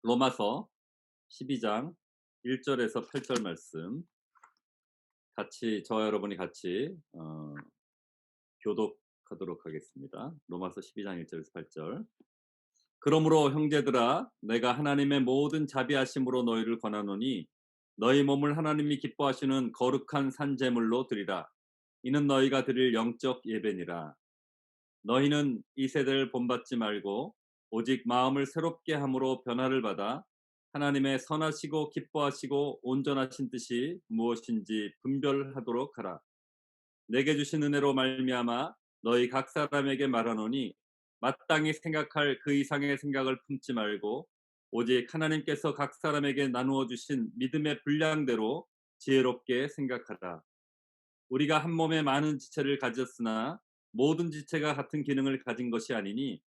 로마서 12장 1절에서 8절 말씀 같이 저와 여러분이 같이 교독하도록 하겠습니다. 로마서 12장 1절에서 8절. 그러므로 형제들아 내가 하나님의 모든 자비하심으로 너희를 권하노니 너희 몸을 하나님이 기뻐하시는 거룩한 산 제물로 드리라. 이는 너희가 드릴 영적 예배니라. 너희는 이 세대를 본받지 말고 오직 마음을 새롭게 함으로 변화를 받아 하나님의 선하시고 기뻐하시고 온전하신 뜻이 무엇인지 분별하도록 하라. 내게 주신 은혜로 말미암아 너희 각 사람에게 말하노니 마땅히 생각할 그 이상의 생각을 품지 말고 오직 하나님께서 각 사람에게 나누어 주신 믿음의 분량대로 지혜롭게 생각하라. 우리가 한 몸에 많은 지체를 가졌으나 모든 지체가 같은 기능을 가진 것이 아니니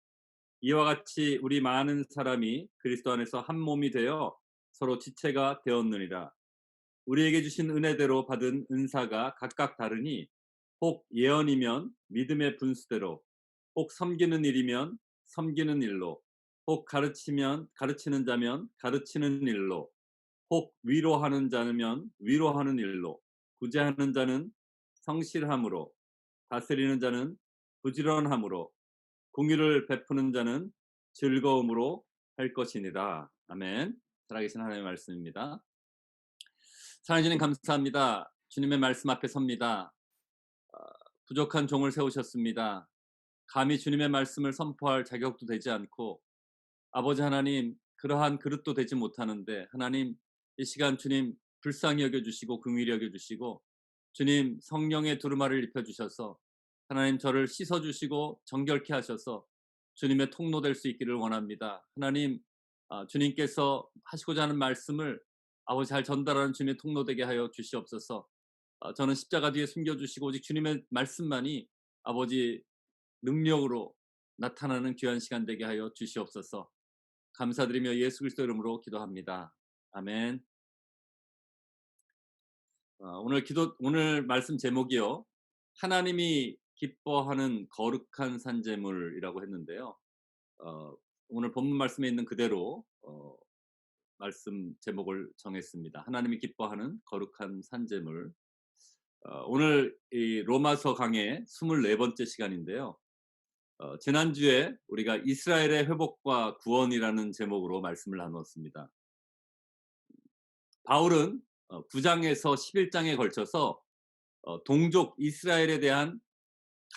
이와 같이 우리 많은 사람이 그리스도 안에서 한 몸이 되어 서로 지체가 되었느니라. 우리에게 주신 은혜대로 받은 은사가 각각 다르니 혹 예언이면 믿음의 분수대로, 혹 섬기는 일이면 섬기는 일로, 혹 가르치면 가르치는 자면 가르치는 일로, 혹 위로하는 자면 위로하는 일로, 구제하는 자는 성실함으로, 다스리는 자는 부지런함으로, 공의를 베푸는 자는 즐거움으로 할 것이니라. 아멘. 살아계신 하나님의 말씀입니다. 사랑해 주님 감사합니다. 주님의 말씀 앞에 섭니다. 부족한 종을 세우셨습니다. 감히 주님의 말씀을 선포할 자격도 되지 않고 아버지 하나님 그러한 그릇도 되지 못하는데 하나님 이 시간 주님 불쌍히 여겨주시고 긍휼히 여겨주시고 주님 성령의 두루마를 입혀주셔서 하나님 저를 씻어주시고 정결케 하셔서 주님의 통로 될 수 있기를 원합니다. 하나님 주님께서 하시고자 하는 말씀을 아버지 잘 전달하는 주님의 통로 되게 하여 주시옵소서. 저는 십자가 뒤에 숨겨주시고 오직 주님의 말씀만이 아버지 능력으로 나타나는 귀한 시간 되게 하여 주시옵소서. 감사드리며 예수 그리스도 이름으로 기도합니다. 아멘. 오늘 말씀 제목이요. 하나님이 기뻐하는 거룩한 산제물이라고 했는데요. 오늘 본문 말씀에 있는 그대로 말씀 제목을 정했습니다. 하나님이 기뻐하는 거룩한 산제물. 오늘 이 로마서 강의 24번째 시간인데요. 지난주에 우리가 이스라엘의 회복과 구원이라는 제목으로 말씀을 나눴습니다. 바울은 9장에서 11장에 걸쳐서 동족 이스라엘에 대한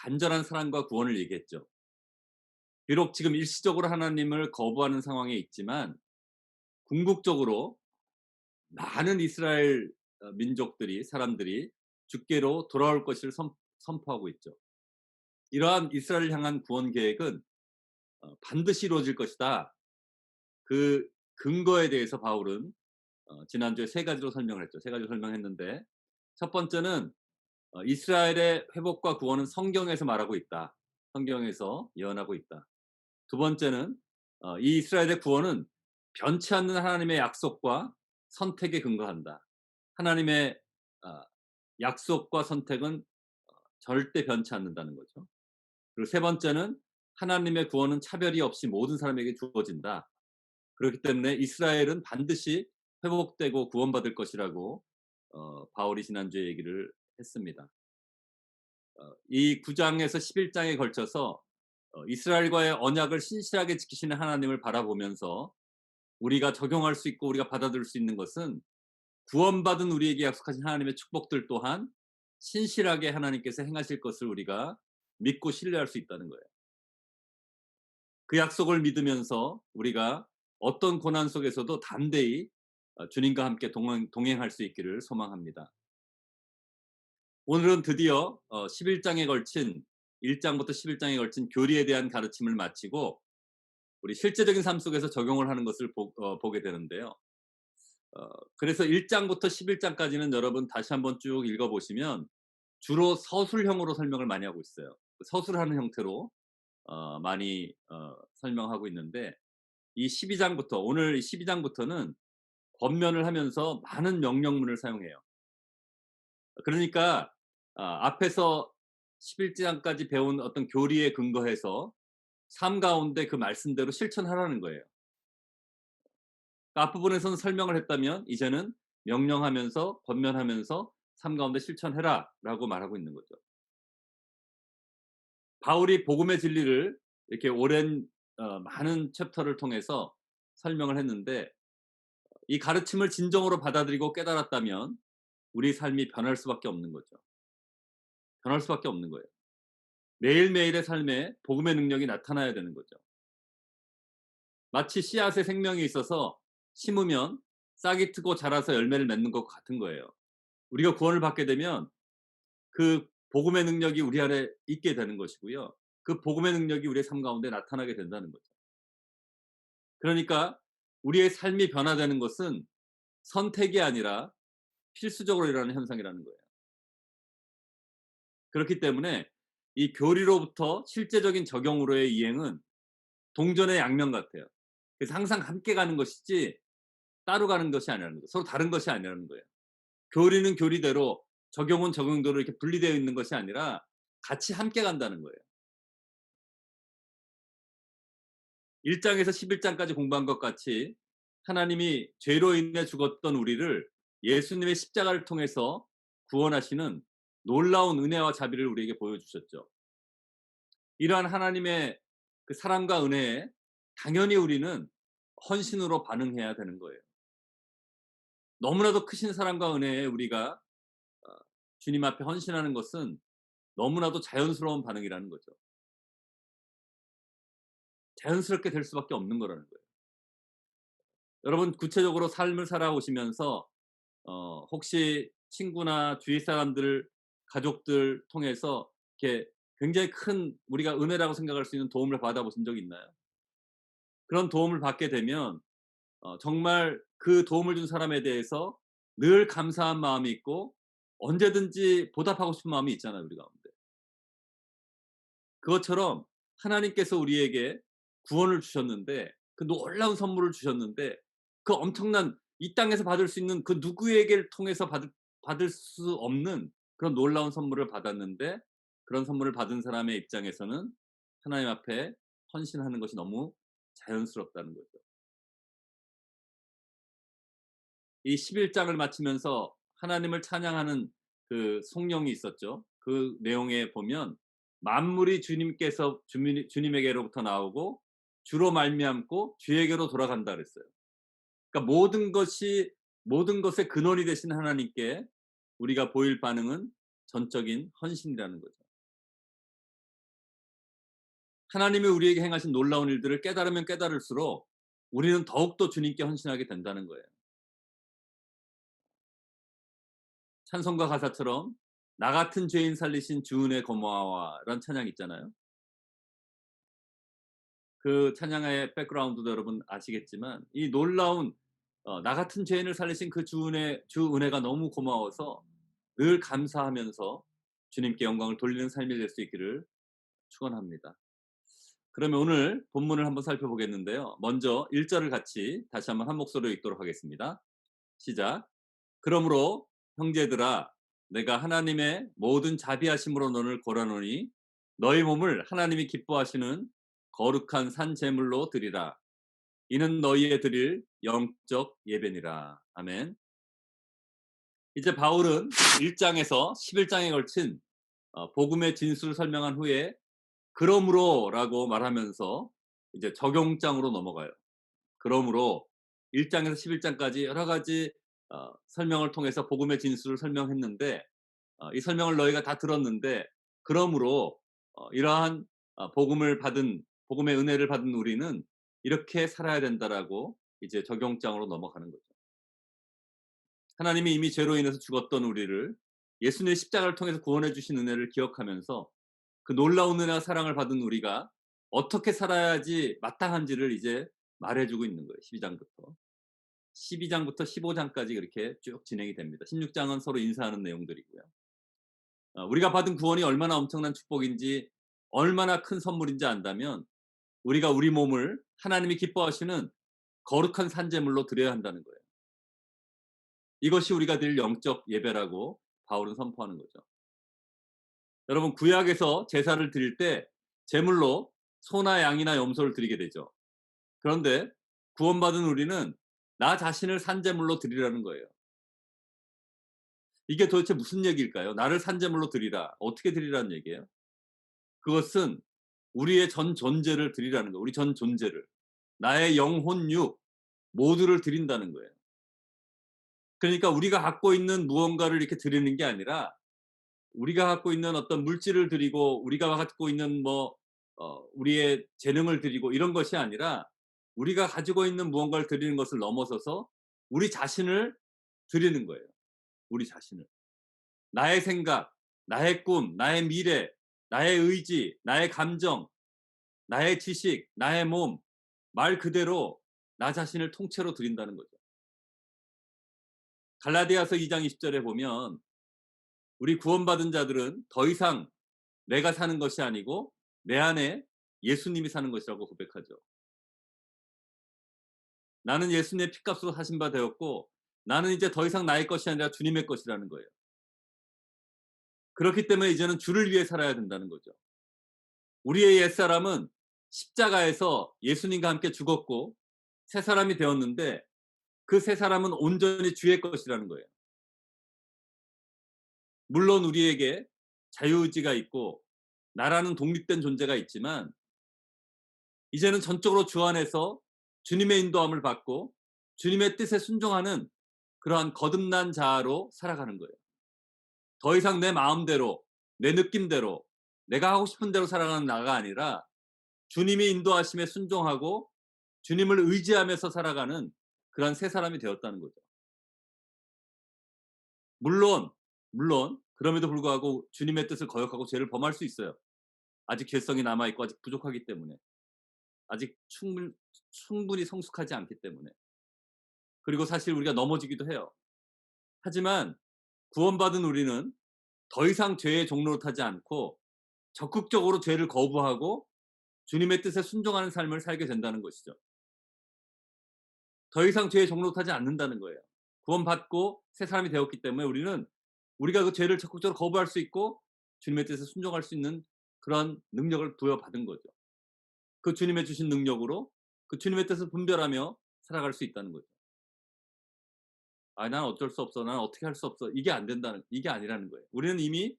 간절한 사랑과 구원을 얘기했죠. 비록 지금 일시적으로 하나님을 거부하는 상황에 있지만 궁극적으로 많은 이스라엘 민족들이 사람들이 주께로 돌아올 것을 선포하고 있죠. 이러한 이스라엘을 향한 구원 계획은 반드시 이루어질 것이다. 그 근거에 대해서 바울은 지난주에 세 가지로 설명을 했죠. 세 가지로 설명했는데 첫 번째는 이스라엘의 회복과 구원은 성경에서 말하고 있다. 성경에서 예언하고 있다. 두 번째는 이 이스라엘의 구원은 변치 않는 하나님의 약속과 선택에 근거한다. 하나님의 어 약속과 선택은 절대 변치 않는다는 거죠. 그리고 세 번째는 하나님의 구원은 차별이 없이 모든 사람에게 주어진다. 그렇기 때문에 이스라엘은 반드시 회복되고 구원받을 것이라고 바울이 지난주에 얘기를 했습니다. 이 9장에서 11장에 걸쳐서 이스라엘과의 언약을 신실하게 지키시는 하나님을 바라보면서 우리가 적용할 수 있고 우리가 받아들일 수 있는 것은 구원받은 우리에게 약속하신 하나님의 축복들 또한 신실하게 하나님께서 행하실 것을 우리가 믿고 신뢰할 수 있다는 거예요. 그 약속을 믿으면서 우리가 어떤 고난 속에서도 담대히 주님과 함께 동행할 수 있기를 소망합니다. 오늘은 드디어 11장에 걸친 1장부터 11장에 걸친 교리에 대한 가르침을 마치고 우리 실제적인 삶 속에서 적용을 하는 것을 보게 되는데요. 그래서 1장부터 11장까지는 여러분 다시 한번 쭉 읽어보시면 주로 서술형으로 설명을 많이 하고 있어요. 서술하는 형태로 많이 설명하고 있는데 이 12장부터 오늘 12장부터는 권면을 하면서 많은 명령문을 사용해요. 그러니까 앞에서 11장까지 배운 어떤 교리에 근거해서 삶 가운데 그 말씀대로 실천하라는 거예요. 앞부분에서는 설명을 했다면 이제는 명령하면서 권면하면서 삶 가운데 실천해라라고 말하고 있는 거죠. 바울이 복음의 진리를 이렇게 오랜 많은 챕터를 통해서 설명을 했는데 이 가르침을 진정으로 받아들이고 깨달았다면 우리 삶이 변할 수밖에 없는 거죠. 변할 수밖에 없는 거예요. 매일매일의 삶에 복음의 능력이 나타나야 되는 거죠. 마치 씨앗에 생명이 있어서 심으면 싹이 트고 자라서 열매를 맺는 것과 같은 거예요. 우리가 구원을 받게 되면 그 복음의 능력이 우리 안에 있게 되는 것이고요. 그 복음의 능력이 우리의 삶 가운데 나타나게 된다는 거죠. 그러니까 우리의 삶이 변화되는 것은 선택이 아니라 필수적으로 일어나는 현상이라는 거예요. 그렇기 때문에 이 교리로부터 실제적인 적용으로의 이행은 동전의 양면 같아요. 그래서 항상 함께 가는 것이지 따로 가는 것이 아니라는 거예요. 서로 다른 것이 아니라는 거예요. 교리는 교리대로 적용은 적용대로 이렇게 분리되어 있는 것이 아니라 같이 함께 간다는 거예요. 1 장에서 11 장까지 공부한 것 같이 하나님이 죄로 인해 죽었던 우리를 예수님의 십자가를 통해서 구원하시는 놀라운 은혜와 자비를 우리에게 보여주셨죠. 이러한 하나님의 그 사랑과 은혜에 당연히 우리는 헌신으로 반응해야 되는 거예요. 너무나도 크신 사랑과 은혜에 우리가 어 주님 앞에 헌신하는 것은 너무나도 자연스러운 반응이라는 거죠. 자연스럽게 될 수밖에 없는 거라는 거예요. 여러분 구체적으로 삶을 살아오시면서 혹시 친구나 주위 사람들, 가족들 통해서 이렇게 굉장히 큰 우리가 은혜라고 생각할 수 있는 도움을 받아 보신 적이 있나요? 그런 도움을 받게 되면 정말 그 도움을 준 사람에 대해서 늘 감사한 마음이 있고 언제든지 보답하고 싶은 마음이 있잖아요, 우리 가운데. 그것처럼 하나님께서 우리에게 구원을 주셨는데 그 놀라운 선물을 주셨는데 그 엄청난 이 땅에서 받을 수 있는 그 누구에게를 통해서 받을 수 없는 그런 놀라운 선물을 받았는데 그런 선물을 받은 사람의 입장에서는 하나님 앞에 헌신하는 것이 너무 자연스럽다는 거죠. 이 11 장을 마치면서 하나님을 찬양하는 그 송영이 있었죠. 그 내용에 보면 만물이 주님께서 주님에게로부터 나오고 주로 말미암고 주에게로 돌아간다 그랬어요. 그러니까 모든 것의 근원이 되신 하나님께 우리가 보일 반응은 전적인 헌신이라는 거죠. 하나님이 우리에게 행하신 놀라운 일들을 깨달으면 깨달을수록 우리는 더욱더 주님께 헌신하게 된다는 거예요. 찬송가 가사처럼 "나 같은 죄인 살리신 주 은혜 고마워라."는 찬양 있잖아요. 그 찬양의 백그라운드도 여러분 아시겠지만 이 놀라운 나 같은 죄인을 살리신 그 주 은혜가 너무 고마워서 늘 감사하면서 주님께 영광을 돌리는 삶이 될 수 있기를 축원합니다. 그러면 오늘 본문을 한번 살펴보겠는데요. 먼저 1 절을 같이 다시 한번 한 목소리로 읽도록 하겠습니다. 시작. 그러므로 형제들아 내가 하나님의 모든 자비하심으로 너를 고라노니 너희 몸을 하나님이 기뻐하시는 거룩한 산 제물로 드리라. 이는 너희의 드릴 영적 예배니라. 아멘. 이제 바울은 1 장에서 11 장에 걸친 복음의 진술을 설명한 후에 그러므로라고 말하면서 이제 적용장으로 넘어가요. 그러므로 1 장에서 11 장까지 여러 가지 설명을 통해서 복음의 진술을 설명했는데 이 설명을 너희가 다 들었는데 그러므로 이러한 복음의 은혜를 받은 우리는 이렇게 살아야 된다라고 이제 적용장으로 넘어가는 거죠. 하나님이 이미 죄로 인해서 죽었던 우리를 예수님의 십자가를 통해서 구원해 주신 은혜를 기억하면서 그 놀라운 은혜와 사랑을 받은 우리가 어떻게 살아야지 마땅한지를 이제 말해 주고 있는 거예요. 12 장부터 15 장까지 그렇게 쭉 진행이 됩니다. 16 장은 서로 인사하는 내용들이고요. 우리가 받은 구원이 얼마나 엄청난 축복인지 얼마나 큰 선물인지 안다면 우리가 우리 몸을 하나님이 기뻐하시는 거룩한 산제물로 드려야 한다는 거예요. 이것이 우리가 드릴 영적 예배라고 바울은 선포하는 거죠. 여러분 구약에서 제사를 드릴 때 제물로 소나 양이나 염소를 드리게 되죠. 그런데 구원받은 우리는 나 자신을 산제물로 드리라는 거예요. 이게 도대체 무슨 얘기일까요? 나를 산제물로 드리라. 어떻게 드리라는 얘기예요? 그것은 우리의 전 존재를 드리라는 거예요. 우리 전 존재를. 나의 영혼, 육 모두를 드린다는 거예요. 그러니까 우리가 갖고 있는 무언가를 이렇게 드리는 게 아니라 우리가 갖고 있는 어떤 물질을 드리고 우리가 갖고 있는 뭐 우리의 재능을 드리고 이런 것이 아니라 우리가 가지고 있는 무언가를 드리는 것을 넘어서서 우리 자신을 드리는 거예요. 우리 자신을. 나의 생각, 나의 꿈, 나의 미래, 나의 의지, 나의 감정, 나의 지식, 나의 몸, 말 그대로 나 자신을 통째로 드린다는 거죠. 갈라디아서 2장 20 절에 보면 우리 구원받은 자들은 더 이상 내가 사는 것이 아니고 내 안에 예수님이 사는 것이라고 고백하죠. 나는 예수님의 피값으로 사신 바 되었고 나는 이제 더 이상 나의 것이 아니라 주님의 것이라는 거예요. 그렇기 때문에 이제는 주를 위해 살아야 된다는 거죠. 우리의 옛사람은 십자가에서 예수님과 함께 죽었고 새 사람이 되었는데 그 새 사람은 온전히 주의 것이라는 거예요. 물론 우리에게 자유의지가 있고 나라는 독립된 존재가 있지만 이제는 전적으로 주 안에서 주님의 인도함을 받고 주님의 뜻에 순종하는 그러한 거듭난 자아로 살아가는 거예요. 더 이상 내 마음대로 내 느낌대로 내가 하고 싶은 대로 살아가는 나가 아니라 주님의 인도하심에 순종하고 주님을 의지하면서 살아가는 그러한 새 사람이 되었다는 거죠. 물론, 물론 그럼에도 불구하고 주님의 뜻을 거역하고 죄를 범할 수 있어요. 아직 죄성이 남아 있고 아직 부족하기 때문에. 아직 충분히 성숙하지 않기 때문에. 그리고 사실 우리가 넘어지기도 해요. 하지만 구원받은 우리는 더 이상 죄의 종로로 타지 않고 적극적으로 죄를 거부하고 주님의 뜻에 순종하는 삶을 살게 된다는 것이죠. 더 이상 죄의 종로로 타지 않는다는 거예요. 구원받고 새 사람이 되었기 때문에 우리는 우리가 그 죄를 적극적으로 거부할 수 있고 주님의 뜻에 순종할 수 있는 그런 능력을 부여받은 거죠. 그 주님의 주신 능력으로 그 주님의 뜻을 분별하며 살아갈 수 있다는 거죠. '아 난 어쩔 수 없어. 난 어떻게 할 수 없어.' 이게 아니라는 거예요. 우리는 이미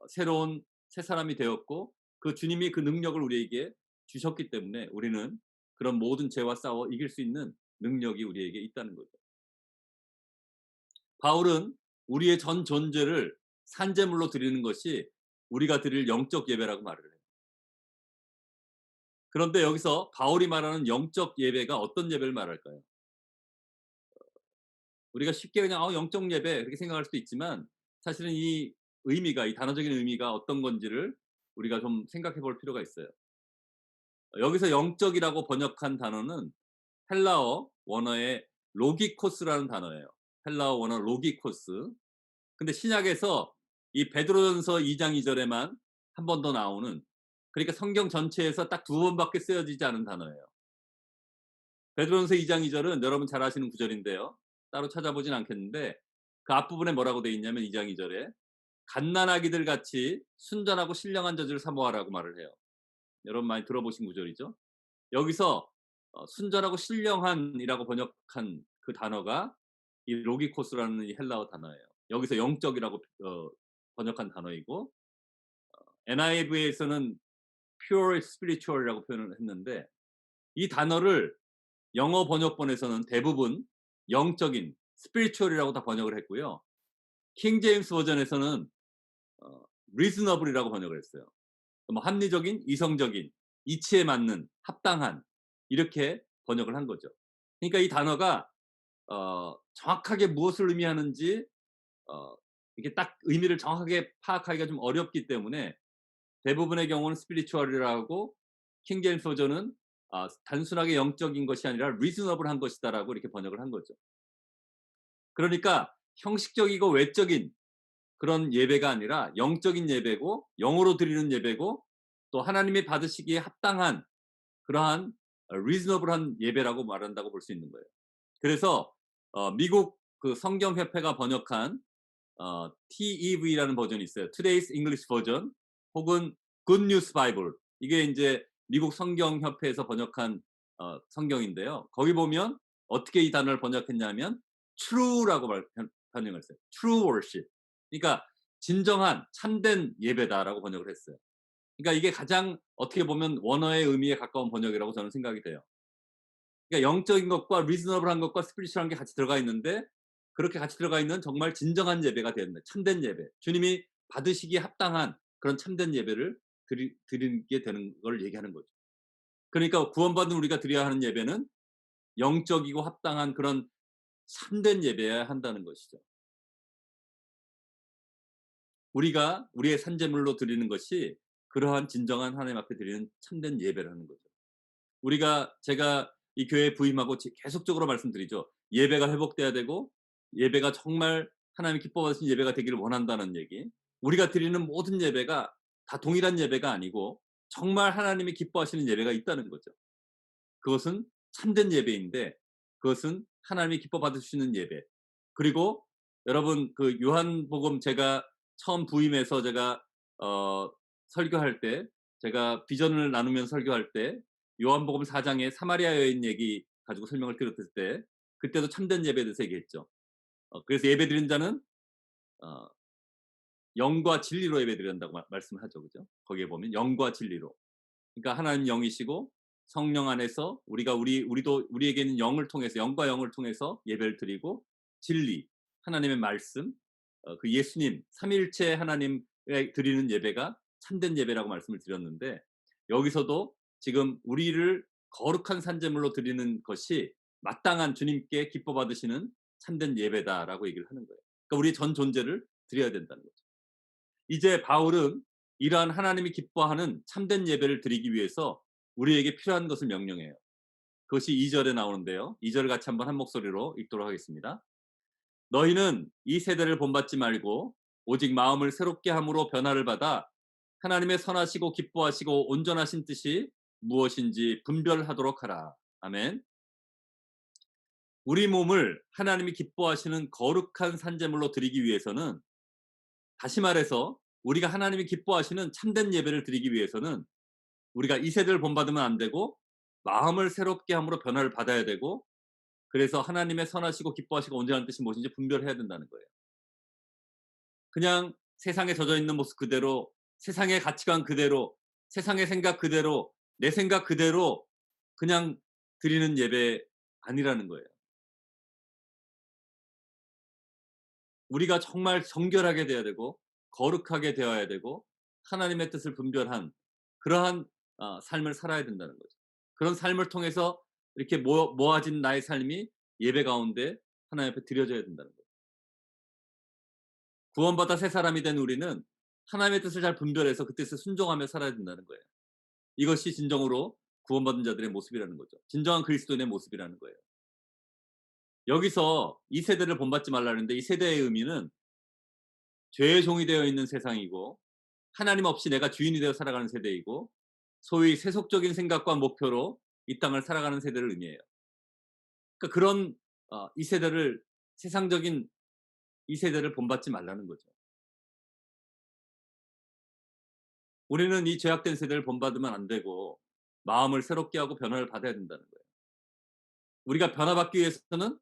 새로운 새 사람이 되었고 그 주님이 그 능력을 우리에게 주셨기 때문에 우리는 그런 모든 죄와 싸워 이길 수 있는 능력이 우리에게 있다는 거죠. 바울은 우리의 전 존재를 산제물로 드리는 것이 우리가 드릴 영적 예배라고 말을 해요. 그런데 여기서 바울이 말하는 영적 예배가 어떤 예배를 말할까요? 우리가 쉽게 그냥 영적 예배 그렇게 생각할 수도 있지만 사실은 이 의미가 이 단어적인 의미가 어떤 건지를 우리가 좀 생각해 볼 필요가 있어요. 여기서 영적이라고 번역한 단어는 헬라어 원어의 로기코스라는 단어예요. 헬라어 원어 로기코스. 근데 신약에서 이 베드로전서 2장 2 절에만 한 번 더 나오는 그러니까 성경 전체에서 딱 두 번밖에 쓰여지지 않은 단어예요. 베드로전서 2장 2 절은 여러분 잘 아시는 구절인데요. 따로 찾아보진 않겠는데 그 앞부분에 뭐라고 돼 있냐면 2장 2 절에 "갓난아기들 같이 순전하고 신령한 젖을 사모하라."고 말을 해요. 여러분 많이 들어보신 구절이죠. 여기서 순전하고 신령한이라고 번역한 그 단어가 이 로기코스라는 이 헬라어 단어예요. 여기서 영적이라고 번역한 단어이고 NIV에서는 pure spiritual이라고 표현을 했는데 이 단어를 영어 번역본에서는 대부분 영적인 spiritual이라고 다 번역을 했고요. 킹 제임스 버전에서는 어 reasonable이라고 번역을 했어요. 뭐 합리적인, 이성적인, 이치에 맞는, 합당한 이렇게 번역을 한 거죠. 그러니까 이 단어가 정확하게 무엇을 의미하는지 이게 딱 의미를 정확하게 파악하기가 좀 어렵기 때문에 대부분의 경우는 spiritual이라고 킹 제임스 버전은 단순하게 영적인 것이 아니라 reasonable한 것이다라고 이렇게 번역을 한 거죠. 그러니까 형식적이고 외적인 그런 예배가 아니라 영적인 예배고 영으로 드리는 예배고 또 하나님이 받으시기에 합당한 그러한 reasonable한 예배라고 말한다고 볼 수 있는 거예요. 그래서 미국 그 성경협회가 번역한 TEV라는 버전이 있어요. Today's English Version 혹은 Good News Bible 이게 인제 미국 성경협회에서 번역한 성경인데요. 거기 보면 어떻게 이 단어를 번역했냐면 true라고 번역을 했어요. true worship. 그러니까 진정한 참된 예배다라고 번역을 했어요. 그러니까 이게 가장 어떻게 보면 원어의 의미에 가까운 번역이라고 저는 생각이 돼요. 그러니까 영적인 것과 리즈너블한 것과 스피리추얼한 게 같이 들어가 있는데 그렇게 같이 들어가 있는 정말 진정한 예배가 된다. 참된 예배. 주님이 받으시기에 합당한 그런 참된 예배를 드리게 되는 걸 얘기하는 거죠. 그러니까 구원받은 우리가 드려야 하는 예배는 영적이고 합당한 그런 참된 예배여야 한다는 것이죠. 우리가 우리의 산제물로 드리는 것이 그러한 진정한 하나님 앞에 드리는 참된 예배라는 거죠. 제가 이 교회에 부임하고 계속적으로 말씀드리죠. 예배가 회복돼야 되고 예배가 정말 하나님이 기뻐 하시는 예배가 되기를 원한다는 얘기. 우리가 드리는 모든 예배가 다 동일한 예배가 아니고 정말 하나님이 기뻐하시는 예배가 있다는 거죠. 그것은 참된 예배인데 그것은 하나님이 기뻐 받으시는 예배. 그리고 여러분 그 요한복음 제가 처음 부임해서 제가 어 설교할 때 제가 비전을 나누면서 설교할 때 요한복음 4 장의 사마리아 여인 얘기 가지고 설명을 드렸을 때 그때도 참된 예배에 대해서 얘기했죠. 그래서 예배드리는 자는 어 영과 진리로 예배드려야 한다고 말씀하죠. 그죠? 거기에 보면 영과 진리로. 그러니까 하나님 영이시고 성령 안에서 우리도 우리에게는 영을 통해서 영과 영을 통해서 예배를 드리고 진리, 하나님의 말씀, 그 예수님 삼위일체 하나님에 드리는 예배가 참된 예배라고 말씀을 드렸는데 여기서도 지금 우리를 거룩한 산제물로 드리는 것이 마땅한 주님께 기뻐 받으시는 참된 예배다라고 얘기를 하는 거예요. 그러니까 우리 전 존재를 드려야 된다는 거죠. 이제 바울은 이러한 하나님이 기뻐하는 참된 예배를 드리기 위해서 우리에게 필요한 것을 명령해요. 그것이 2 절에 나오는데요. 2 절을 같이 한번 한 목소리로 읽도록 하겠습니다. "너희는 이 세대를 본받지 말고 오직 마음을 새롭게 함으로 변화를 받아 하나님의 선하시고 기뻐하시고 온전하신 뜻이 무엇인지 분별하도록 하라." 아멘. 우리 몸을 하나님이 기뻐하시는 거룩한 산제물로 드리기 위해서는 다시 말해서 우리가 하나님이 기뻐하시는 참된 예배를 드리기 위해서는 우리가 이 세대를 본받으면 안 되고 마음을 새롭게 함으로 변화를 받아야 되고 그래서 하나님의 선하시고 기뻐하시고 온전한 뜻이 무엇인지 분별해야 된다는 거예요. 그냥 세상에 젖어 있는 모습 그대로 세상의 가치관 그대로 세상의 생각 그대로 내 생각 그대로 그냥 드리는 예배 아니라는 거예요. 우리가 정말 정결하게 돼야 되고 거룩하게 되어야 되고 하나님의 뜻을 분별한 그러한 삶을 살아야 된다는 거죠. 그런 삶을 통해서 이렇게 모아진 나의 삶이 예배 가운데 하나님 앞에 드려져야 된다는 거예요. 구원받아 새 사람이 된 우리는 하나님의 뜻을 잘 분별해서 그 뜻에 순종하며 살아야 된다는 거예요. 이것이 진정으로 구원받은 자들의 모습이라는 거죠. 진정한 그리스도인의 모습이라는 거예요. 여기서 이 세대를 본받지 말라는데 이 세대의 의미는 죄의 종이 되어 있는 세상이고 하나님 없이 내가 주인이 되어 살아가는 세대이고 소위 세속적인 생각과 목표로 이 땅을 살아가는 세대를 의미해요. 그러니까 그런 이 세대를 세상적인 이 세대를 본받지 말라는 거죠. 우리는 이 죄악된 세대를 본받으면 안 되고 마음을 새롭게 하고 변화를 받아야 된다는 거예요. 우리가 변화받기 위해서는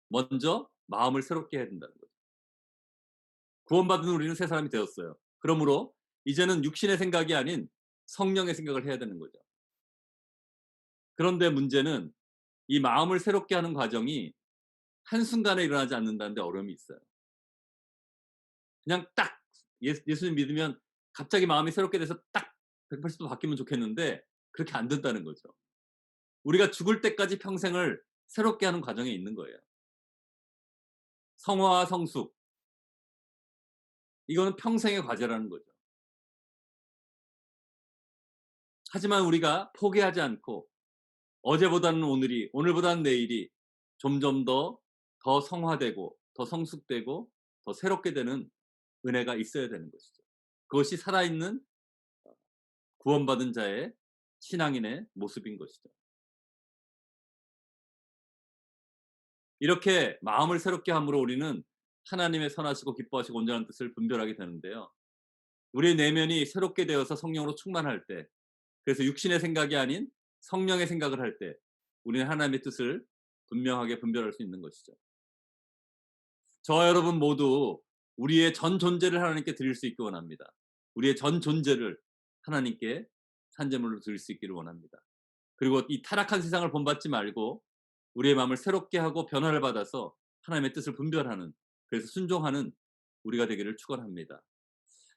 먼저 마음을 새롭게 해야 된다는 거죠. 구원받은 우리는 새 사람이 되었어요. 그러므로 이제는 육신의 생각이 아닌 성령의 생각을 해야 되는 거죠. 그런데 문제는 이 마음을 새롭게 하는 과정이 한순간에 일어나지 않는다는 데 어려움이 있어요. 그냥 딱 예수님 믿으면 갑자기 마음이 새롭게 돼서 딱 180도 바뀌면 좋겠는데 그렇게 안 된다는 거죠. 우리가 죽을 때까지 평생을 새롭게 하는 과정에 있는 거예요. 성화와 성숙 이거는 평생의 과제라는 거죠. 하지만 우리가 포기하지 않고 어제보다는 오늘이 오늘보다는 내일이 점점 더 성화되고 더 성숙되고 더 새롭게 되는 은혜가 있어야 되는 것이죠. 그것이 살아있는 구원받은 자의 신앙인의 모습인 것이죠. 이렇게 마음을 새롭게 함으로 우리는 하나님의 선하시고 기뻐하시고 온전한 뜻을 분별하게 되는데요. 우리의 내면이 새롭게 되어서 성령으로 충만할 때 그래서 육신의 생각이 아닌 성령의 생각을 할 때 우리는 하나님의 뜻을 분명하게 분별할 수 있는 것이죠. 저와 여러분 모두 우리의 전 존재를 하나님께 드릴 수 있기 원합니다. 우리의 전 존재를 하나님께 산제물로 드릴 수 있기를 원합니다. 그리고 이 타락한 세상을 본받지 말고 우리의 마음을 새롭게 하고 변화를 받아서 하나님의 뜻을 분별하는, 그래서 순종하는 우리가 되기를 축원합니다.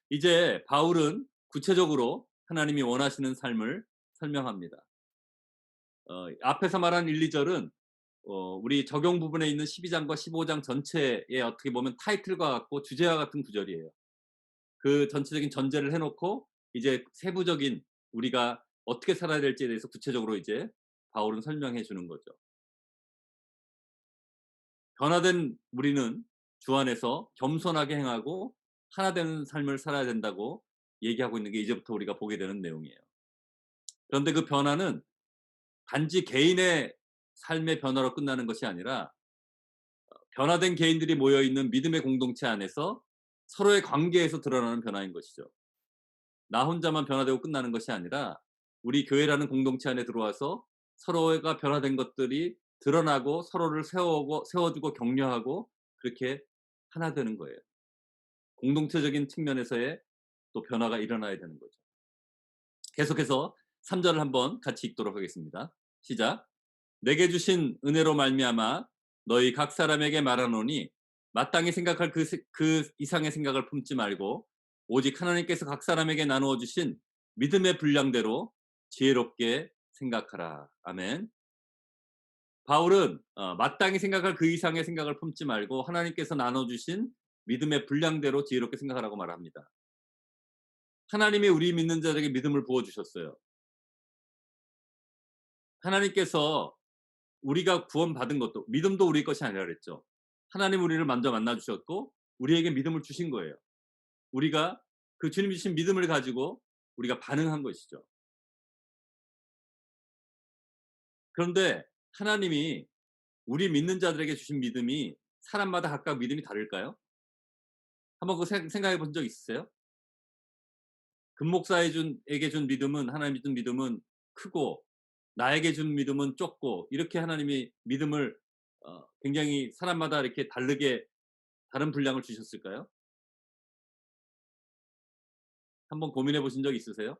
이제 바울은 구체적으로 하나님이 원하시는 삶을 설명합니다. 앞에서 말한 1-2절은 우리 적용 부분에 있는 12장과 15장 전체에 어떻게 보면 타이틀과 같고 주제와 같은 구절이에요. 그 전체적인 전제를 해 놓고 이제 세부적인 우리가 어떻게 살아야 될지에 대해서 구체적으로 이제 바울은 설명해 주는 거죠. 변화된 우리는 주 안에서 겸손하게 행하고 하나 되는 삶을 살아야 된다고 얘기하고 있는 게 이제부터 우리가 보게 되는 내용이에요. 그런데 그 변화는 단지 개인의 삶의 변화로 끝나는 것이 아니라 변화된 개인들이 모여 있는 믿음의 공동체 안에서 서로의 관계에서 드러나는 변화인 것이죠. 나 혼자만 변화되고 끝나는 것이 아니라 우리 교회라는 공동체 안에 들어와서 서로가 변화된 것들이 드러나고 서로를 세워주고 격려하고 그렇게 하나 되는 거예요. 공동체적인 측면에서의 또 변화가 일어나야 되는 거죠. 계속해서 3 절을 한번 같이 읽도록 하겠습니다. 시작. 내게 주신 은혜로 말미암아 너희 각 사람에게 말하노니 마땅히 생각할 그 이상의 생각을 품지 말고 오직 하나님께서 각 사람에게 나누어 주신 믿음의 분량대로 지혜롭게 생각하라. 아멘. 바울은 마땅히 생각할 그 이상의 생각을 품지 말고 하나님께서 나눠 주신 믿음의 분량대로 지혜롭게 생각하라고 말합니다. 하나님이 우리 믿는 자들에게 믿음을 부어 주셨어요. 하나님께서 우리가 구원받은 것도 믿음도 우리 것이 아니라 그랬죠. 하나님 우리를 먼저 만나 주셨고 우리에게 믿음을 주신 거예요. 우리가 그 주님 주신 믿음을 가지고 우리가 반응한 것이죠. 그런데 하나님이 우리 믿는 자들에게 주신 믿음이 사람마다 각각 믿음이 다를까요? 한번 그 생각해 본 적 있으세요? 금목사에 에게 준 믿음은, 하나님이 준 믿음은 크고 나에게 준 믿음은 좁고 이렇게 하나님이 믿음을 굉장히 사람마다 이렇게 다르게 다른 분량을 주셨을까요? 한번 고민해 보신 적 있으세요?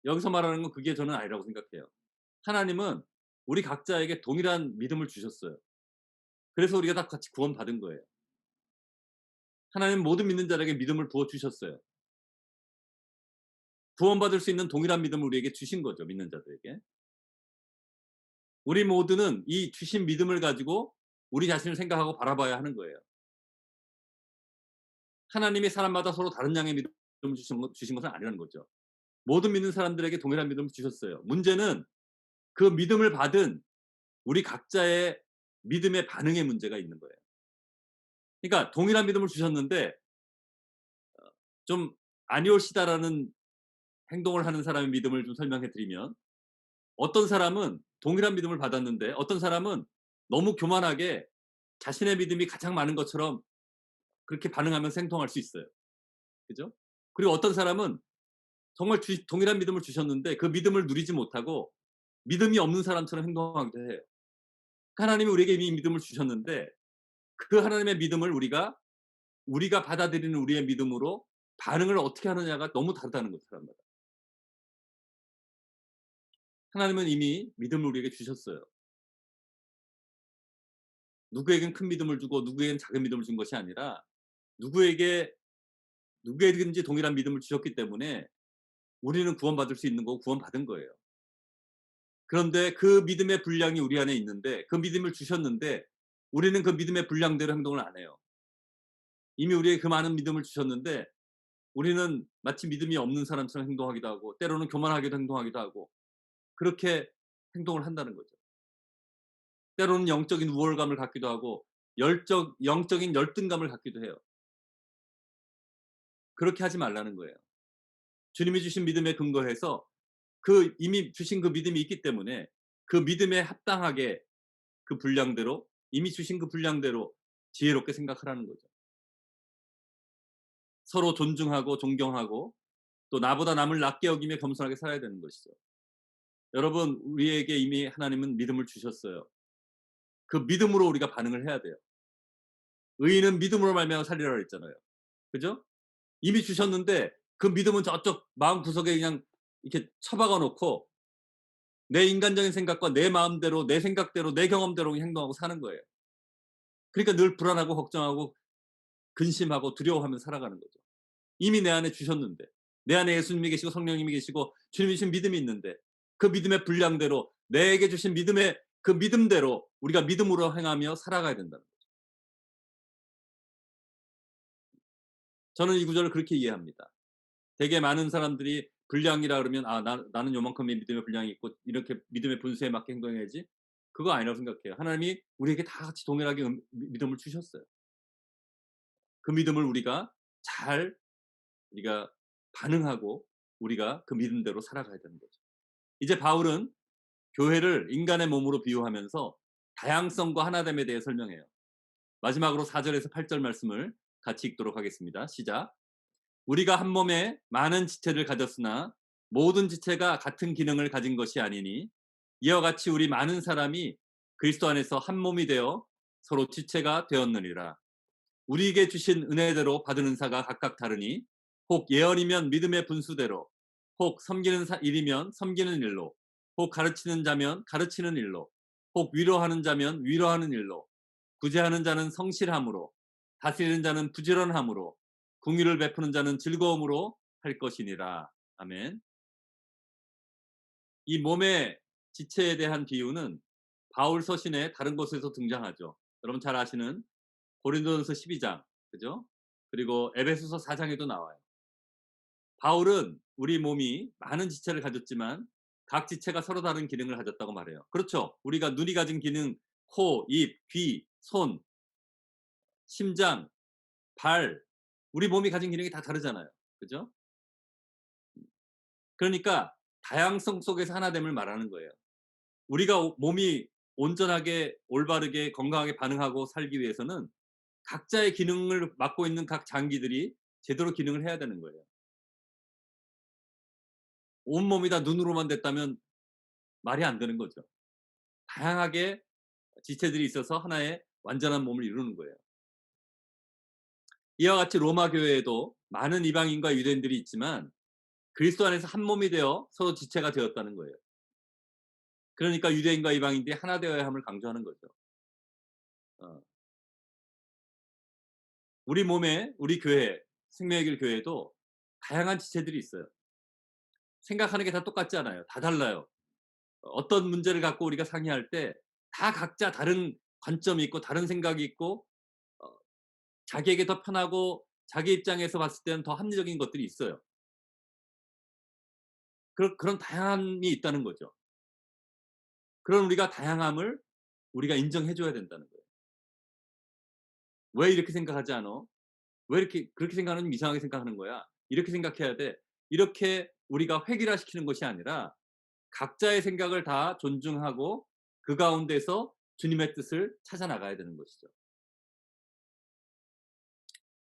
여기서 말하는 건 그게 저는 아니라고 생각해요. 하나님은 우리 각자에게 동일한 믿음을 주셨어요. 그래서 우리가 다 같이 구원받은 거예요. 하나님은 모든 믿는 자에게 믿음을 부어 주셨어요. 구원받을 수 있는 동일한 믿음을 우리에게 주신 거죠, 믿는 자들에게. 우리 모두는 이 주신 믿음을 가지고 우리 자신을 생각하고 바라봐야 하는 거예요. 하나님이 사람마다 서로 다른 양의 믿음을 주신 것은 아니라는 거죠. 모든 믿는 사람들에게 동일한 믿음을 주셨어요. 문제는 그 믿음을 받은 우리 각자의 믿음의 반응에 문제가 있는 거예요. 그러니까 동일한 믿음을 주셨는데 좀 아니올시다라는 행동을 하는 사람의 믿음을 좀 설명해 드리면, 어떤 사람은 동일한 믿음을 받았는데 어떤 사람은 너무 교만하게 자신의 믿음이 가장 많은 것처럼 그렇게 반응하면서 행동할 수 있어요. 그죠? 그리고 어떤 사람은 정말 동일한 믿음을 주셨는데 그 믿음을 누리지 못하고 믿음이 없는 사람처럼 행동하기도 해요. 하나님이 우리에게 이미 믿음을 주셨는데 그 하나님의 믿음을 우리가 받아들이는 우리의 믿음으로 반응을 어떻게 하느냐가 너무 다르다는 거죠, 사람마다. 하나님은 이미 믿음을 우리에게 주셨어요. 누구에겐 큰 믿음을 주고 누구에겐 작은 믿음을 준 것이 아니라 누구에게 누구에게든지 동일한 믿음을 주셨기 때문에 우리는 구원받을 수 있는 거고 구원받은 거예요. 그런데 그 믿음의 분량이 우리 안에 있는데 그 믿음을 주셨는데 우리는 그 믿음의 분량대로 행동을 안 해요. 이미 우리에게 그 많은 믿음을 주셨는데 우리는 마치 믿음이 없는 사람처럼 행동하기도 하고 때로는 교만하게도 행동하기도 하고 그렇게 행동을 한다는 거죠. 때로는 영적인 우월감을 갖기도 하고 영적인 열등감을 갖기도 해요. 그렇게 하지 말라는 거예요. 주님이 주신 믿음에 근거해서 그 이미 주신 그 믿음이 있기 때문에 그 믿음에 합당하게 그 분량대로 이미 주신 그 분량대로 지혜롭게 생각하라는 거죠. 서로 존중하고 존경하고 또 나보다 남을 낮게 여기며 겸손하게 살아야 되는 것이죠. 여러분 우리에게 이미 하나님은 믿음을 주셨어요. 그 믿음으로 우리가 반응을 해야 돼요. 의인은 믿음으로 말미암아 살리라 그랬잖아요. 그죠? 이미 주셨는데 그 믿음은 저쪽 마음구석에 그냥 이렇게 처박아 놓고 내 인간적인 생각과 내 마음대로 내 생각대로 내 경험대로 행동하고 사는 거예요. 그러니까 늘 불안하고 걱정하고 근심하고 두려워하면서 살아가는 거죠. 이미 내 안에 주셨는데. 내 안에 예수님이 계시고 성령님이 계시고 주님이 주신 믿음이 있는데 그 믿음의 분량대로 내게 주신 믿음의 그 믿음대로 우리가 믿음으로 행하며 살아가야 된다는 거죠. 저는 이 구절을 그렇게 이해합니다. 되게 많은 사람들이 분량이라 그러면 '아 나는 요만큼의 믿음의 분량이 있고 이렇게 믿음의 분수에 맞게 행동해야지.' 그거 아니라고 생각해요. 하나님이 우리에게 다 같이 동일하게 믿음을 주셨어요. 그 믿음을 우리가 잘 우리가 반응하고 우리가 그 믿음대로 살아가야 되는 거죠. 이제 바울은 교회를 인간의 몸으로 비유하면서 다양성과 하나됨에 대해 설명해요. 마지막으로 4 절에서 8절 말씀을 같이 읽도록 하겠습니다. 시작. 우리가 한 몸에 많은 지체를 가졌으나 모든 지체가 같은 기능을 가진 것이 아니니 이와 같이 우리 많은 사람이 그리스도 안에서 한 몸이 되어 서로 지체가 되었느니라. 우리에게 주신 은혜대로 받은 은사가 각각 다르니 혹 예언이면 믿음의 분수대로 혹 섬기는 일이면 섬기는 일로 혹 가르치는 자면 가르치는 일로 혹 위로하는 자면 위로하는 일로 구제하는 자는 성실함으로 다스리는 자는 부지런함으로 궁유를 베푸는 자는 즐거움으로 할 것이니라. 아멘. 이 몸의 지체에 대한 비유는 바울 서신의 다른 곳에서 등장하죠. 여러분 잘 아시는 고린도전서 12장 그죠? 그리고 에베소서 4장에도 나와요. 바울은 우리 몸이 많은 지체를 가졌지만 각 지체가 서로 다른 기능을 가졌다고 말해요. 그렇죠. 우리가 눈이 가진 기능, 코, 입, 귀, 손, 심장, 발, 우리 몸이 가진 기능이 다 다르잖아요. 그죠? 그러니까 다양성 속에서 하나됨을 말하는 거예요. 우리가 몸이 온전하게 올바르게 건강하게 반응하고 살기 위해서는 각자의 기능을 맡고 있는 각 장기들이 제대로 기능을 해야 되는 거예요. 온몸이 다 눈으로만 됐다면 말이 안 되는 거죠. 다양하게 지체들이 있어서 하나의 완전한 몸을 이루는 거예요. 이와 같이 로마 교회에도 많은 이방인과 유대인들이 있지만 그리스도 안에서 한 몸이 되어 서로 지체가 되었다는 거예요. 그러니까 유대인과 이방인들이 하나 되어야 함을 강조하는 거죠. 어. 우리 몸에 우리 교회 생명의 길 교회도 다양한 지체들이 있어요. 생각하는 게 다 똑같지 않아요. 다 달라요. 어떤 문제를 갖고 우리가 상의할 때 다 각자 다른 관점이 있고 다른 생각이 있고 어 자기에게 더 편하고 자기 입장에서 봤을 때는 더 합리적인 것들이 있어요. 그런 다양함이 있다는 거죠. 그런 우리가 다양함을 우리가 인정해 줘야 된다는 거예요. "왜 이렇게 생각하지 않아? 왜 이렇게 그렇게 생각하는 이상하게 생각하는 거야. 이렇게 생각해야 돼." 이렇게 우리가 획일화시키는 것이 아니라 각자의 생각을 다 존중하고 그 가운데서 주님의 뜻을 찾아 나가야 되는 것이죠.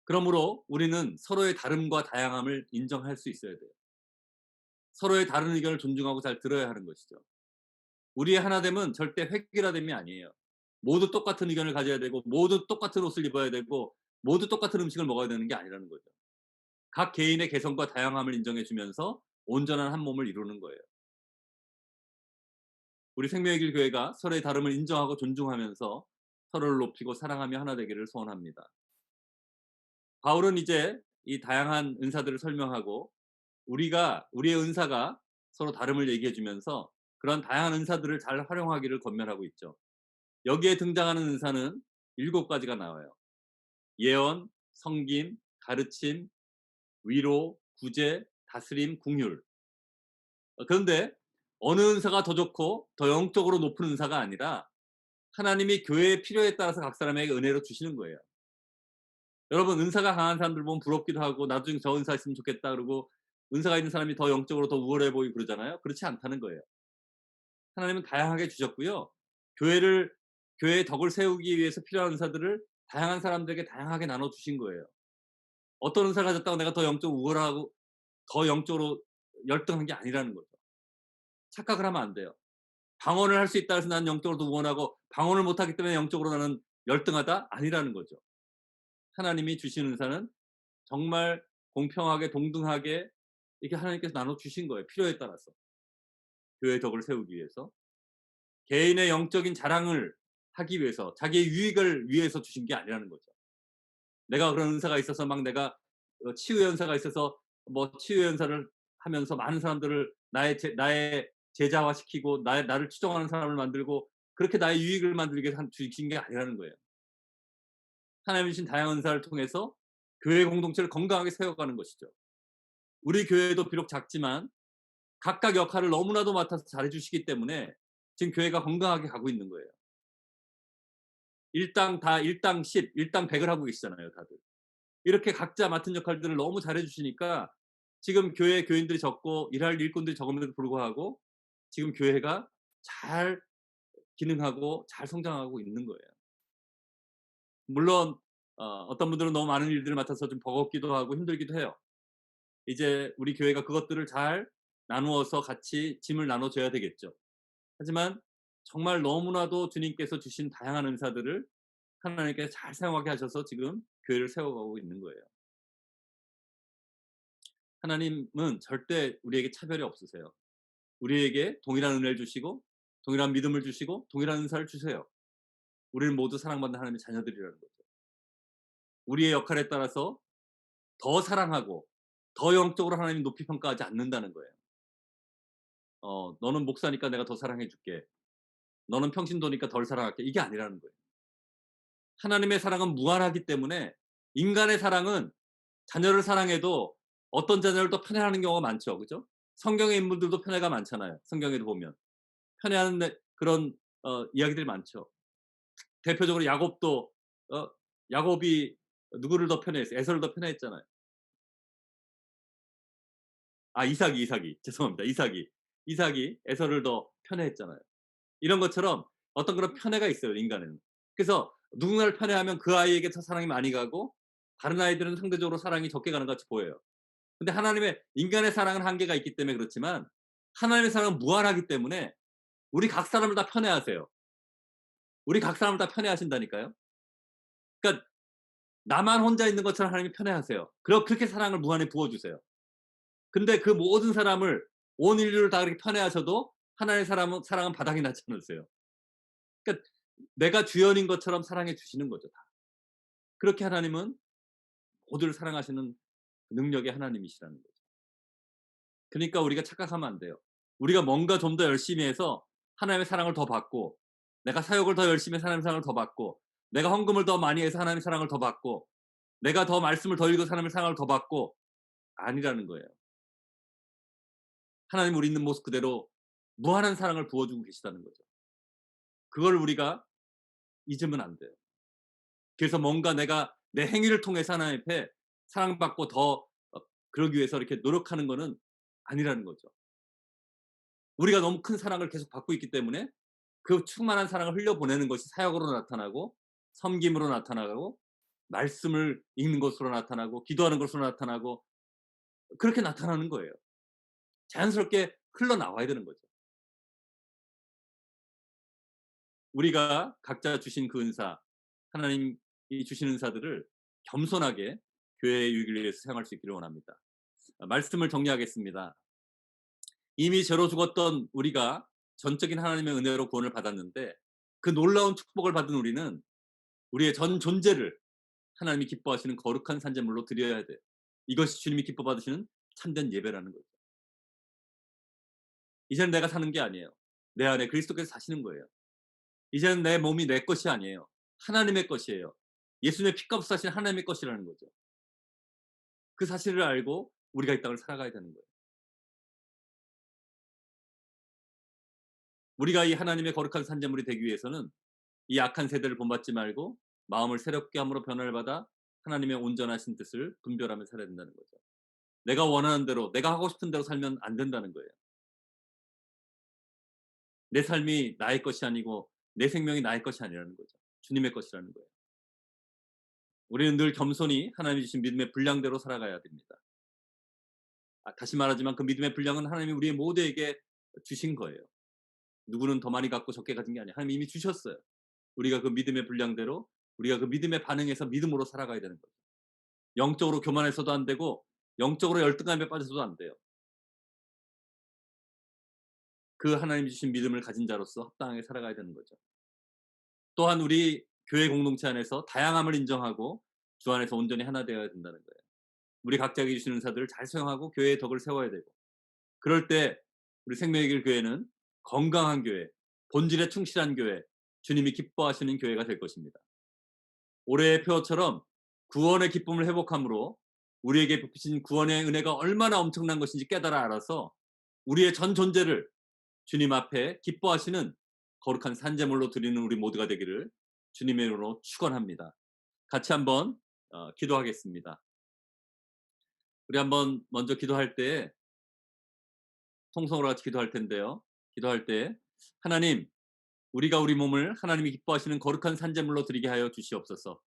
그러므로 우리는 서로의 다름과 다양함을 인정할 수 있어야 돼요. 서로의 다른 의견을 존중하고 잘 들어야 하는 것이죠. 우리의 하나됨은 절대 획일화됨이 아니에요. 모두 똑같은 의견을 가져야 되고 모두 똑같은 옷을 입어야 되고 모두 똑같은 음식을 먹어야 되는 게 아니라는 거죠. 각 개인의 개성과 다양함을 인정해 주면서 온전한 한 몸을 이루는 거예요. 우리 생명의 길 교회가 서로의 다름을 인정하고 존중하면서 서로를 높이고 사랑하며 하나 되기를 소원합니다. 바울은 이제 이 다양한 은사들을 설명하고 우리가 우리의 은사가 서로 다름을 얘기해 주면서 그런 다양한 은사들을 잘 활용하기를 권면하고 있죠. 여기에 등장하는 은사는 7가지가 나와요. 예언, 섬김, 가르침, 위로, 구제, 다스림, 긍휼. 그런데 어느 은사가 더 좋고 더 영적으로 높은 은사가 아니라 하나님이 교회의 필요에 따라서 각 사람에게 은혜로 주시는 거예요. 여러분 은사가 강한 사람들 보면 부럽기도 하고 '나도 좀 저 은사 있으면 좋겠다.' 그러고 은사가 있는 사람이 더 영적으로 더 우월해 보이고 그러잖아요. 그렇지 않다는 거예요. 하나님은 다양하게 주셨고요. 교회를 교회의 덕을 세우기 위해서 필요한 은사들을 다양한 사람들에게 다양하게 나눠 주신 거예요. 어떤 은사를 가졌다고 내가 더 영적으로 우월하고 더 영적으로 열등한 게 아니라는 거죠. 착각을 하면 안 돼요. 방언을 할 수 있다 해서 나는 영적으로도 무언하고 방언을 못 하기 때문에 영적으로 나는 열등하다? 아니라는 거죠. 하나님이 주신 은사는 정말 공평하게 동등하게 이렇게 하나님께서 나눠 주신 거예요, 필요에 따라서. 교회의 덕을 세우기 위해서. 개인의 영적인 자랑을 하기 위해서 자기의 유익을 위해서 주신 게 아니라는 거죠. 내가 그런 은사가 있어서 막 내가 치유의 은사가 있어서 뭐 치유의 은사를 하면서 많은 사람들을 나의 제자화시키고 나를 추종하는 사람을 만들고 그렇게 나의 유익을 만들기 위해서 주신 게 아니라는 거예요. 하나님이 주신 다양한 은사를 통해서 교회 공동체를 건강하게 세워가는 것이죠. 우리 교회도 비록 작지만 각각 역할을 너무나도 맡아서 잘해 주시기 때문에 지금 교회가 건강하게 가고 있는 거예요. 일당 10, 일당 100을 하고 계시잖아요, 다들. 이렇게 각자 맡은 역할들을 너무 잘해 주시니까 지금 교회에 교인들이 적고 일할 일꾼들이 적음에도 불구하고 지금 교회가 잘 기능하고 잘 성장하고 있는 거예요. 물론 어떤 분들은 너무 많은 일들을 맡아서 좀 버겁기도 하고 힘들기도 해요. 이제 우리 교회가 그것들을 잘 나누어서 같이 짐을 나눠 줘야 되겠죠. 하지만 정말 너무나도 주님께서 주신 다양한 은사들을 하나님께서 잘 사용하게 하셔서 지금 교회를 세워가고 있는 거예요. 하나님은 절대 우리에게 차별이 없으세요. 우리에게 동일한 은혜를 주시고 동일한 믿음을 주시고 동일한 은사를 주세요. 우리는 모두 사랑받는 하나님의 자녀들이라는 거죠. 우리의 역할에 따라서 더 사랑하고 더 영적으로 하나님 높이 평가하지 않는다는 거예요. "너는 목사니까 내가 더 사랑해 줄게. 너는 평신도니까 덜 사랑할게." 이게 아니라는 거예요. 하나님의 사랑은 무한하기 때문에 인간의 사랑은 자녀를 사랑해도 어떤 자녀를 더 편애하는 경우가 많죠. 그죠? 성경의 인물들도 편애가 많잖아요, 성경에도 보면. 편애하는 그런 이야기들이 많죠. 대표적으로 야곱도 어 야곱이 누구를 더 편애했어요? 에서를 더 편애했잖아요. 아 이삭이. 죄송합니다. 이삭이 에서를 더 편애했잖아요. 이런 것처럼 어떤 그런 편애가 있어요, 인간에는. 그래서 누군가를 편애하면 그 아이에게 더 사랑이 많이 가고 다른 아이들은 상대적으로 사랑이 적게 가는 것 같이 보여요. 근데 하나님의 인간의 사랑은 한계가 있기 때문에 그렇지만 하나님의 사랑은 무한하기 때문에 우리 각 사람을 다 편애하세요. 우리 각 사람을 다 편애하신다니까요. 그러니까 나만 혼자 있는 것처럼 하나님이 편애하세요. 그렇게 사랑을 무한히 부어 주세요. 근데 그 모든 사람을 온 인류를 다 그렇게 편애하셔도 하나님의 사랑은 바닥이 나지 않으세요. 그러니까 내가 주연인 것처럼 사랑해 주시는 거죠 다. 그렇게 하나님은 모두를 사랑하시는 능력의 하나님이시라는 거죠. 그러니까 우리가 착각하면 안 돼요. 우리가 뭔가 좀 더 열심히 해서 하나님의 사랑을 더 받고 내가 사역을 더 열심히 해서 하나님의 사랑을 더 받고 내가 헌금을 더 많이 해서 하나님의 사랑을 더 받고 내가 더 말씀을 더 읽어서 하나님의 사랑을 더 받고 아니라는 거예요. 하나님 우리 있는 모습 그대로 무한한 사랑을 부어주고 계시다는 거죠. 그걸 우리가 잊으면 안 돼요. 그래서 뭔가 내가 내 행위를 통해서 하나님 앞에 사랑받고 더 그러기 위해서 이렇게 노력하는 거는 아니라는 거죠. 우리가 너무 큰 사랑을 계속 받고 있기 때문에 그 충만한 사랑을 흘려보내는 것이 사역으로 나타나고 섬김으로 나타나고 말씀을 읽는 것으로 나타나고 기도하는 것으로 나타나고 그렇게 나타나는 거예요. 자연스럽게 흘러나와야 되는 거죠. 우리가 각자 주신 그 은사, 하나님이 주신 은사들을 겸손하게 교회의 유익을 위해서 사용할 수 있기를 원합니다. 말씀을 정리하겠습니다. 이미 죄로 죽었던 우리가 전적인 하나님의 은혜로 구원을 받았는데 그 놀라운 축복을 받은 우리는 우리의 전 존재를 하나님이 기뻐하시는 거룩한 산제물로 드려야 돼요. 이것이 주님이 기뻐 받으시는 참된 예배라는 거죠. 이제는 내가 사는 게 아니에요. 내 안에 그리스도께서 사시는 거예요. 이제는 내 몸이 내 것이 아니에요. 하나님의 것이에요. 예수님의 피값 사신 하나님의 것이라는 거죠. 그 사실을 알고 우리가 이 땅을 살아가야 되는 거예요. 우리가 이 하나님의 거룩한 산제물이 되기 위해서는 이 악한 세대를 본받지 말고 마음을 새롭게 함으로 변화를 받아 하나님의 온전하신 뜻을 분별하며 살아야 된다는 거죠. 내가 원하는 대로 내가 하고 싶은 대로 살면 안 된다는 거예요. 내 삶이 나의 것이 아니고 내 생명이 나의 것이 아니라는 거죠. 주님의 것이라는 거예요. 우리는 늘 겸손히 하나님이 주신 믿음의 분량대로 살아가야 됩니다. 다시 말하지만 그 믿음의 분량은 하나님이 우리 모두에게 주신 거예요. 누구는 더 많이 갖고 적게 가진 게 아니에요. 하나님이 이미 주셨어요. 우리가 그 믿음의 분량대로 우리가 그 믿음에 반응해서 믿음으로 살아가야 되는 거죠. 영적으로 교만해서도 안 되고 영적으로 열등감에 빠져서도 안 돼요. 그 하나님이 주신 믿음을 가진 자로서 합당하게 살아가야 되는 거죠. 또한 우리 교회 공동체 안에서 다양함을 인정하고 주 안에서 온전히 하나 되어야 된다는 거예요. 우리 각자에게 주신 은사들을 잘 사용하고 교회의 덕을 세워야 되고, 그럴 때 우리 생명의 길 교회는 건강한 교회, 본질에 충실한 교회, 주님이 기뻐하시는 교회가 될 것입니다. 올해의 표어처럼 구원의 기쁨을 회복함으로 우리에게 베푸신 구원의 은혜가 얼마나 엄청난 것인지 깨달아 알아서 우리의 전 존재를 주님 앞에 기뻐하시는 거룩한 산제물로 드리는 우리 모두가 되기를 주님의 이름으로 축원합니다. 같이 한번 기도하겠습니다. 우리 한번 먼저 기도할 때 통성으로 같이 기도할 텐데요. 기도할 때 하나님, 우리가 우리 몸을 하나님이 기뻐하시는 거룩한 산제물로 드리게 하여 주시옵소서.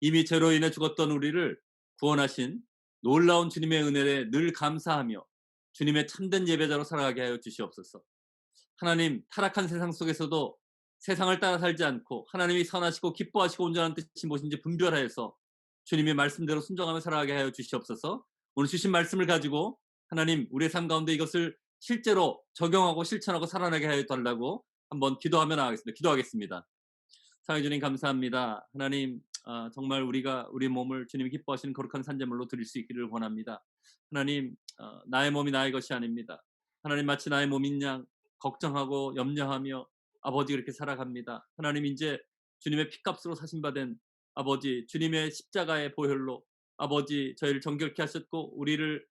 이미 죄로 인해 죽었던 우리를 구원하신 놀라운 주님의 은혜에 늘 감사하며 주님의 참된 예배자로 살아가게 하여 주시옵소서. 하나님, 타락한 세상 속에서도 세상을 따라 살지 않고 하나님이 선하시고 기뻐하시고 온전한 뜻이 무엇인지 분별하여서 주님의 말씀대로 순종하며 살아가게 하여 주시옵소서. 오늘 주신 말씀을 가지고 하나님, 우리의 삶 가운데 이것을 실제로 적용하고 실천하고 살아나게 하여 달라고 한번 기도하며 나가겠습니다. 기도하겠습니다. 사랑해 주님, 감사합니다. 하나님, 정말 우리가 우리 몸을 주님이 기뻐하시는 거룩한 산제물로 드릴 수 있기를 원합니다. 하나님, 나의 몸이 나의 것이 아닙니다. 하나님, 마치 나의 몸인 양 걱정하고 염려하며 아버지 그렇게 살아갑니다. 하나님, 이제 주님의 피값으로 사신받은 아버지, 주님의 십자가의 보혈로 아버지 저희를 정결케 하셨고 우리를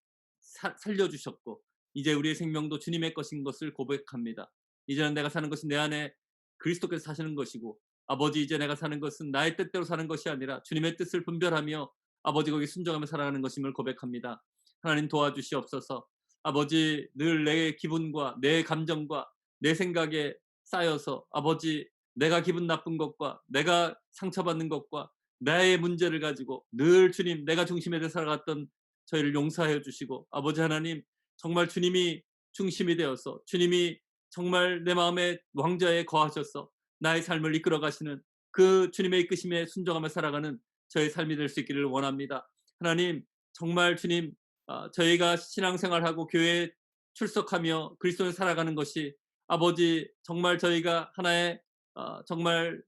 살려주셨고 이제 우리의 생명도 주님의 것인 것을 고백합니다. 이제는 내가 사는 것이 내 안에 그리스도께서 사시는 것이고 아버지, 이제 내가 사는 것은 나의 뜻대로 사는 것이 아니라 주님의 뜻을 분별하며 아버지 거기 순종하며 살아가는 것임을 고백합니다. 하나님, 도와주시옵소서. 아버지, 늘 내 기분과 내 감정과 내 생각에 쌓여서 아버지, 내가 기분 나쁜 것과 내가 상처받는 것과 나의 문제를 가지고 늘 주님, 내가 중심에 대 살아갔던 저희를 용서하여 주시고 아버지 하나님, 정말 주님이 중심이 되어서 주님이 정말 내 마음의 왕좌에 거하셔서 나의 삶을 이끌어 가시는 그 주님의 이끄심에 순종하며 살아가는 저의 삶이 될 수 있기를 원합니다. 하나님, 정말 주님, 저희가 신앙생활하고 교회에 출석하며 그리스도를 살아가는 것이 아버지 정말 저희가 하나의 정말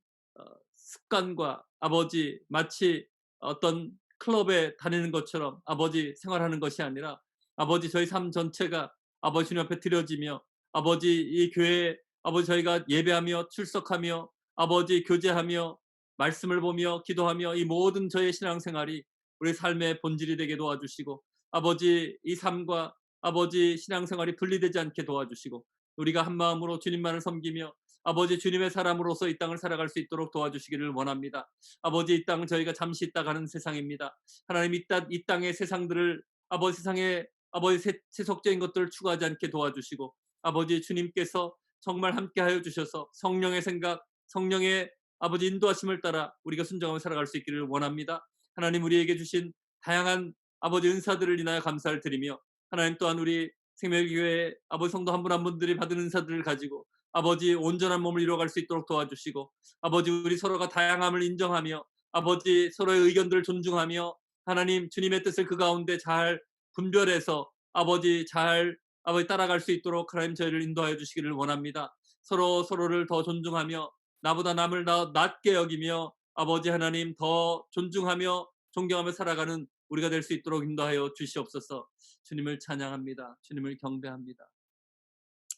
습관과 아버지 마치 어떤 클럽에 다니는 것처럼 아버지 생활하는 것이 아니라 아버지 저희 삶 전체가 아버지 주님 앞에 드려지며 아버지 이 교회에 아버지 저희가 예배하며 출석하며 아버지 교제하며 말씀을 보며 기도하며 이 모든 저의 신앙생활이 우리 삶의 본질이 되게 도와주시고 아버지 이 삶과 아버지 신앙생활이 분리되지 않게 도와주시고 우리가 한 마음으로 주님만을 섬기며 아버지 주님의 사람으로서 이 땅을 살아갈 수 있도록 도와주시기를 원합니다. 아버지, 이 땅은 저희가 잠시 있다 가는 세상입니다. 하나님, 이 땅의 세상들을 아버지 세상에 아버지 세속적인 것들을 추구하지 않게 도와주시고 아버지 주님께서 정말 함께하여 주셔서 성령의 생각, 성령의 아버지 인도하심을 따라 우리가 순종하며 살아갈 수 있기를 원합니다. 하나님, 우리에게 주신 다양한 아버지 은사들을 인하여 감사를 드리며 하나님 또한 우리 생명교회 아버지 성도 한 분 한 분들이 받은 은사들을 가지고 아버지 온전한 몸을 이루어갈 수 있도록 도와주시고 아버지 우리 서로가 다양함을 인정하며 아버지 서로의 의견들을 존중하며 하나님 주님의 뜻을 그 가운데 잘 분별해서 아버지 잘 아버지 따라갈 수 있도록 하나님 저희를 인도하여 주시기를 원합니다. 서로를 더 존중하며 나보다 남을 낮게 여기며 아버지 하나님 더 존중하며 존경하며 살아가는 우리가 될 수 있도록 인도하여 주시옵소서. 주님을 찬양합니다. 주님을 경배합니다.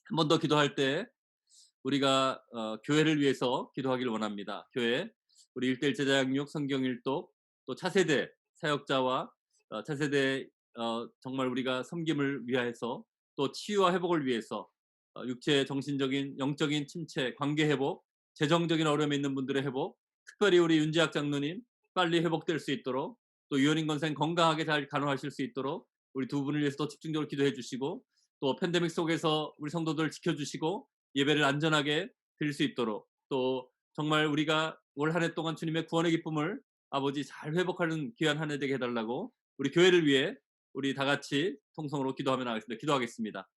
한 번 더 기도할 때 우리가 교회를 위해서 기도하기를 원합니다. 교회, 우리 일대일 제자 양육, 성경 일독, 또 차세대 사역자와 차세대 정말 우리가 섬김을 위해서 또 치유와 회복을 위해서 육체, 정신적인, 영적인 침체, 관계 회복, 재정적인 어려움에 있는 분들의 회복, 특별히 우리 윤지학 장로님 빨리 회복될 수 있도록 또 유현인 권사님 건강하게 잘 간호하실 수 있도록 우리 두 분을 위해서 더 집중적으로 기도해 주시고 또 팬데믹 속에서 우리 성도들 지켜주시고 예배를 안전하게 드릴 수 있도록 또 정말 우리가 올 한 해 동안 주님의 구원의 기쁨을 아버지 잘 회복하는 귀한 한 해 되게 해달라고 우리 교회를 위해 우리 다 같이 통성으로 기도하며 나가겠습니다. 기도하겠습니다.